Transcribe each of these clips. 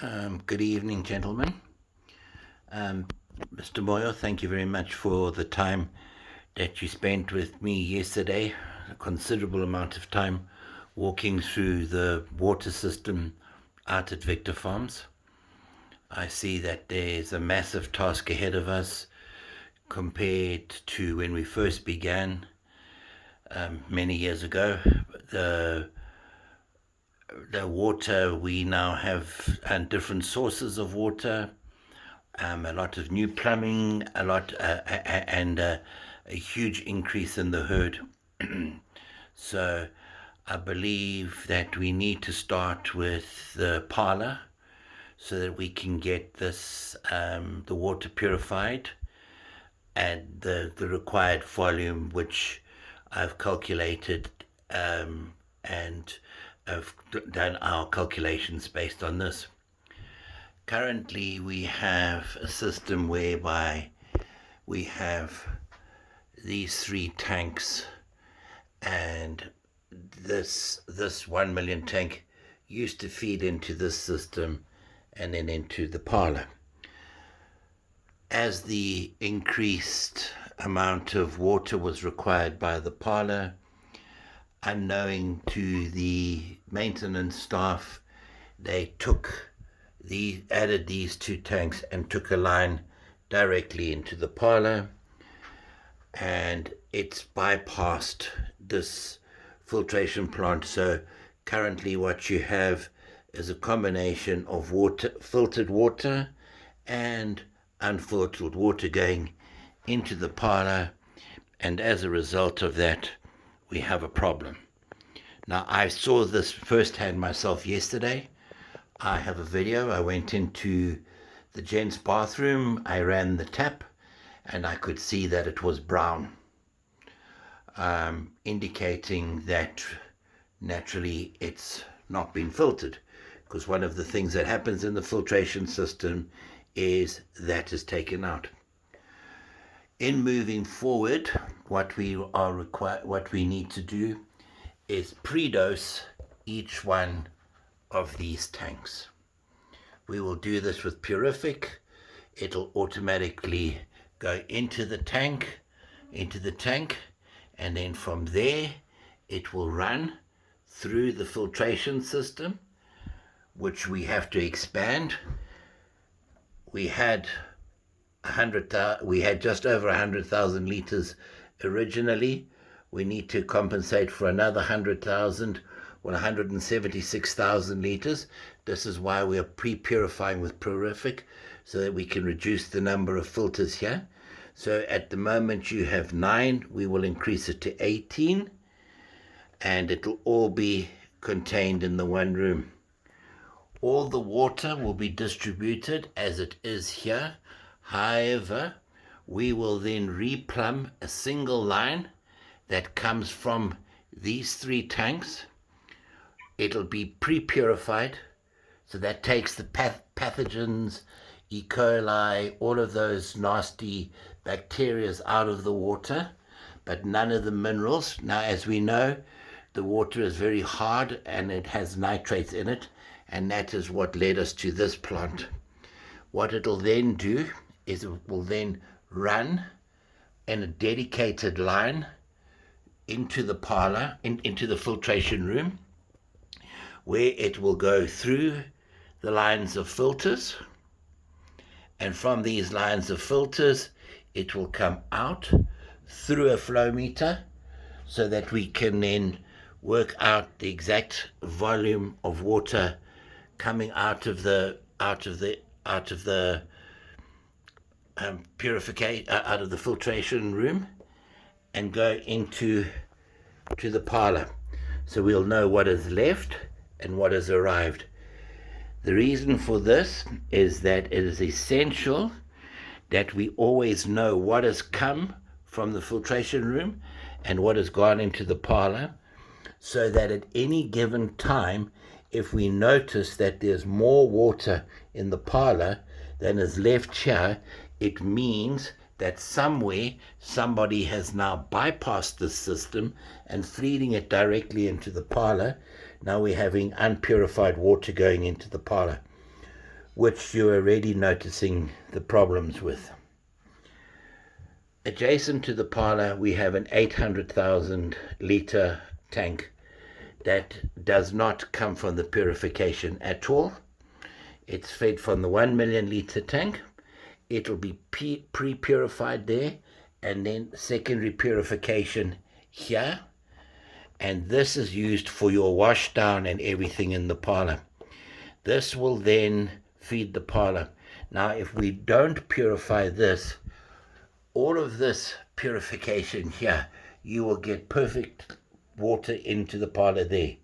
Good evening, gentlemen. Mr. Moyle, thank you very much for the time that you spent with me yesterday. A considerable amount of time walking through the water system out at Victor Farms. I see that there's a massive task ahead of us compared to when we first began many years ago. The the water we now have and different sources of water, a lot of new plumbing, a huge increase in the herd. So I believe that we need to start with the parlor so that we can get the water purified and the required volume, which I've calculated, and I've done our calculations based on this. Currently, we have a system whereby we have these three tanks, and this 1 million tank used to feed into this system and then into the parlor. As the increased amount of water was required by the parlor, unknowing to the maintenance staff, they added these two tanks and took a line directly into the parlor, and it's bypassed this filtration plant. So currently what you have is a combination of filtered water and unfiltered water going into the parlor, and as a result of that we have a problem. Now, I saw this firsthand myself yesterday. I have a video. I went into the gents' bathroom, I ran the tap, and I could see that it was brown, indicating that naturally it's not been filtered, because one of the things that happens in the filtration system is that is taken out. In moving forward, what we need to do is pre-dose each one of these tanks. We will do this with Purific. It'll automatically go into the tank, and then from there it will run through the filtration system, which we have to expand. We had just over 100,000 liters originally. We need to compensate for another 100,000, 176,000 liters. This is why we are pre-purifying with Purific, so that we can reduce the number of filters here. So at the moment you have 9, we will increase it to 18, and it'll all be contained in the one room. All the water will be distributed as it is here. However, we will then replumb a single line that comes from these 3 tanks. It'll be pre-purified, so that takes the pathogens, E. coli, all of those nasty bacteria out of the water, but none of the minerals. Now, as we know, the water is very hard and it has nitrates in it, and that is what led us to this plant. What it'll then do is it will then run in a dedicated line into the parlor, into the filtration room, where it will go through the lines of filters, and from these lines of filters it will come out through a flow meter, so that we can then work out the exact volume of water coming out of the out of the filtration room and go into the parlor. So we'll know what is left and what has arrived. The reason for this is that it is essential that we always know what has come from the filtration room and what has gone into the parlor, so that at any given time, if we notice that there's more water in the parlor than is left here, it means that somewhere somebody has now bypassed the system and feeding it directly into the parlor. Now we're having unpurified water going into the parlor. which you're already noticing the problems with. Adjacent to the parlor, we have an 800,000 litre tank that does not come from the purification at all. It's fed from the 1 million litre tank. It'll be pre-purified there, and then secondary purification here. And this is used for your wash down and everything in the parlor. This will then feed the parlor. Now, if we don't purify this, all of this purification here, you will get perfect water into the parlor there.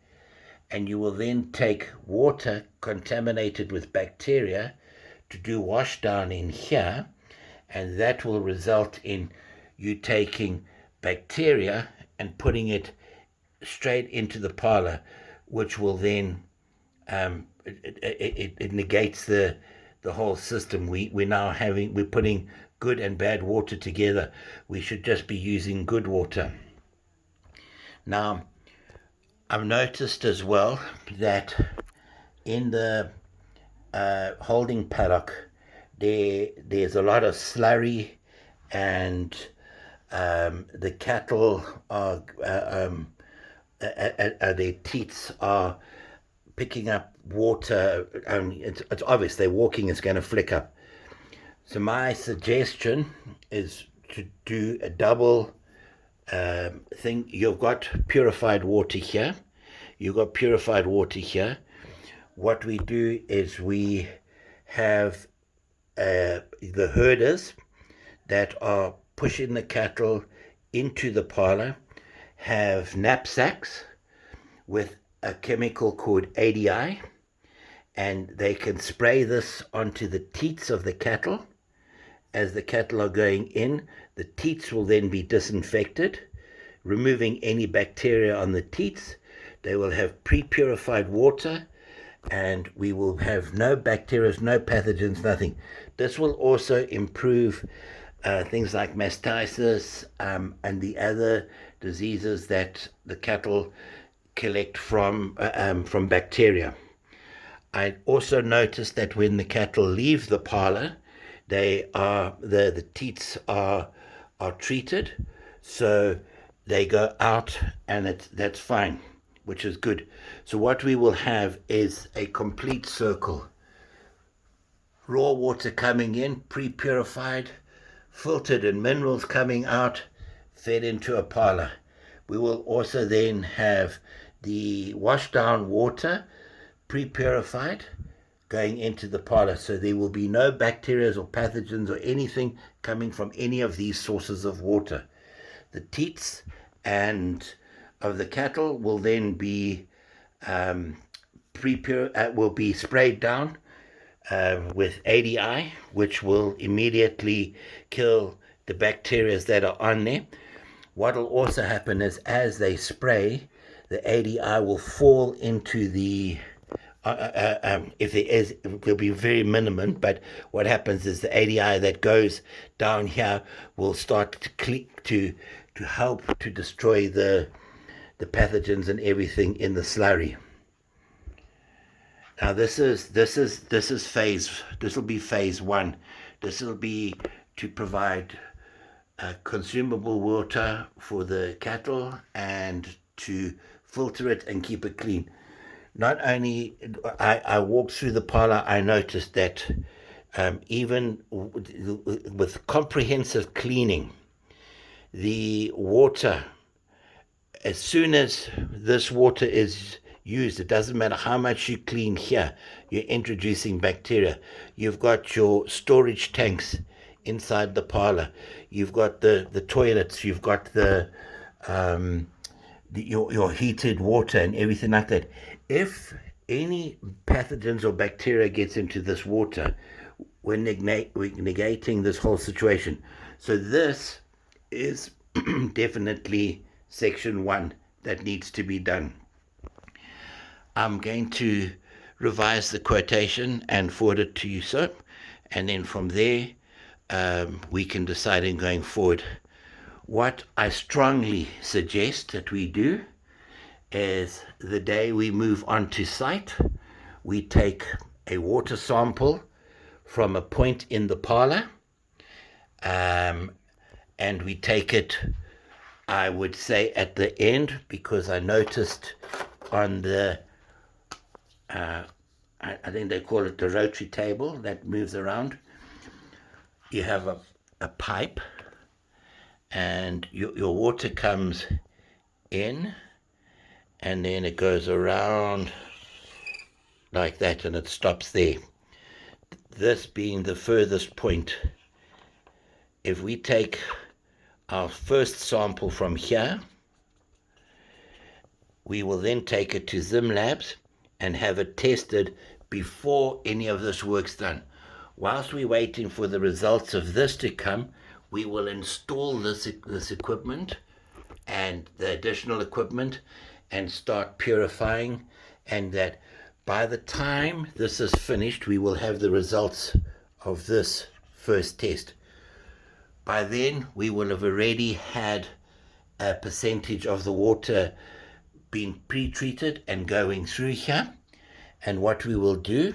And you will then take water contaminated with bacteria to do wash down in here, and that will result in you taking bacteria and putting it straight into the parlor, which will then it negates the whole system. We're putting good and bad water together. We should just be using good water. Now, I've noticed as well that in the holding paddock, there's a lot of slurry, and the cattle are their teats are picking up water. It's obvious they're walking, it's going to flick up. So my suggestion is to do a double thing. You've got purified water here. You've got purified water here. What we do is we have the herders that are pushing the cattle into the parlor have knapsacks with a chemical called ADI, and they can spray this onto the teats of the cattle. As the cattle are going in, the teats will then be disinfected, removing any bacteria on the teats. They will have pre-purified water, and we will have no bacteria, no pathogens, nothing. This will also improve things like mastitis and the other diseases that the cattle collect from bacteria. I also noticed that when the cattle leave the parlor, the teats are treated, so they go out, and that's fine, which is good. So what we will have is a complete circle. Raw water coming in, pre-purified, filtered, and minerals coming out, fed into a parlor. We will also then have the wash down water, pre-purified, going into the parlor. So there will be no bacteria or pathogens or anything coming from any of these sources of water. The teats and of the cattle will then be will be sprayed down with ADI, which will immediately kill the bacteria that are on there. What will also happen is, as they spray, the ADI will fall into the if there is, it will be very minimum, but what happens is the ADI that goes down here will start to help to destroy the pathogens and everything in the slurry. Now this will be phase one. This will be to provide consumable water for the cattle and to filter it and keep it clean. Not only I walked through the parlor, I noticed that even with comprehensive cleaning, the water, as soon as this water is used, it doesn't matter how much you clean here, you're introducing bacteria. You've got your storage tanks inside the parlor. You've got the toilets. You've got your heated water and everything like that. If any pathogens or bacteria gets into this water, we're negating this whole situation. So this is definitely section one that needs to be done. I'm going to revise the quotation and forward it to you, sir, and then from there we can decide in going forward. What I strongly suggest that we do is, the day we move on to site, we take a water sample from a point in the parlor, and we take it, I would say, at the end, because I noticed on the I think they call it the rotary table that moves around. You have a pipe, and your water comes in, and then it goes around like that, and it stops there. This being the furthest point. If we take our first sample from here, we will then take it to Zim Labs and have it tested before any of this work's done. Whilst we're waiting for the results of this to come, we will install this equipment and the additional equipment and start purifying, and that by the time this is finished, we will have the results of this first test. By then, we will have already had a percentage of the water being pre-treated and going through here. And what we will do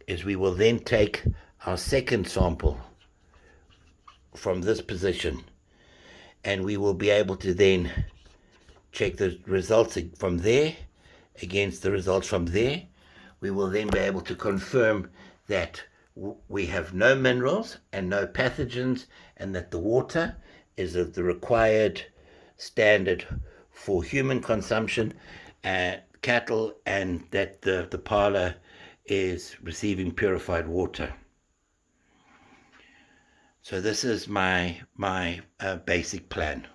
is we will then take our second sample from this position, and we will be able to then check the results from there against the results from there. We will then be able to confirm that we have no minerals and no pathogens, and that the water is of the required standard for human consumption, cattle, and that the parlor is receiving purified water. So this is my basic plan.